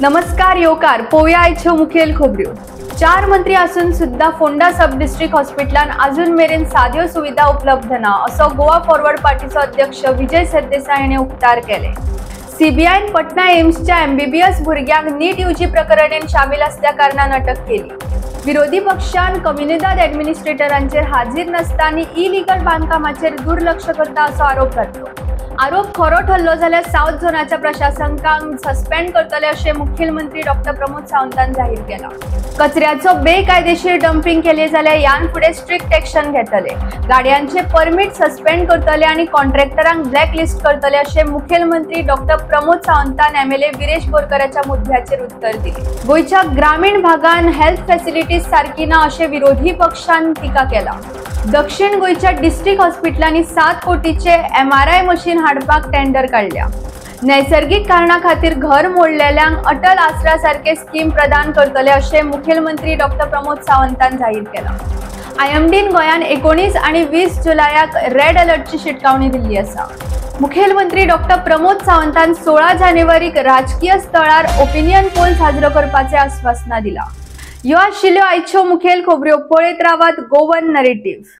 नमस्कार योकार पोया आयच्यो मुखेल खबऱ्यो। 4 मंत्री असून सुद्धा फोंडा सब डिस्ट्रिक्ट हॉस्पिटलान अजून मेरेन साध्यो सुविधा उपलब्ध ना असो गोवा फॉरवर्ड पार्टीचो अध्यक्ष विजय सरदेसाई हाणें उक्तार केले। सीबीआयन पटना एम्सच्या एमबीबीएस भुरग्यांक नीट यूजी प्रकरणान शामील असल्या कारणान अटक केली। विरोधी पक्षान कम्युनिदाद ॲडमिनिस्ट्रेटरांचेर हाजीर नसताना इलिगल बांदकामाचेर दुर्लक्ष करता असो आरोप घातलो। आरोप खरो ठरलो जाल्यार साउथ झोनाच्या प्रशासकांक सस्पेंड करतले अशें मुखेलमंत्री डॉक्टर प्रमोद सावंतान जाहीर केला। कचऱ्याचो बेकायदेशीर डंपिंग केले जाल्यार यान फुडें स्ट्रिक्ट एक्शन घेतले। गाडयांचे परमीट सस्पेंड करतले आणि कॉन्ट्रॅक्टरांक ब्लॅकलिस्ट करतले अशें मुखेलमंत्री डॉक्टर प्रमोद सावंतान एमएलए विरेश बोरकाराच्या मुद्द्याचेर उत्तर दिले। गोयच्या ग्रामीण भागांत हेल्थ फॅसिलिटीज सारकी ना अशें विरोधी पक्षान टिका केला। दक्षिण गोयच्या डिस्ट्रिक्ट हॉस्पिटलांनी 7 कोटीचे MRI मशीन हाडपाक टेंडर काढल्या। नैसर्गिक कारणा खातीर घर मोडलेल्यांक अटल आसरा सारखे स्कीम प्रदान करतले अशें मुखेलमंत्री डॉक्टर प्रमोद सावंतान जाहीर केला। IMDन गोंयान 19 आणि 20 जुलयाक रेड अलर्टची शिटकावणी दिल्ली आसा। मुखेलमंत्री डॉक्टर प्रमोद सावंतान 16 जानेवारीक राजकीय स्थळार ओपिनियन पोल साजरो करपाचे आश्वासना दिला। ह्यो आशिल्ल्यो आयच्यो मुखेल खबऱ्यो। पळयत रावात गोवन नरेटिव्ह।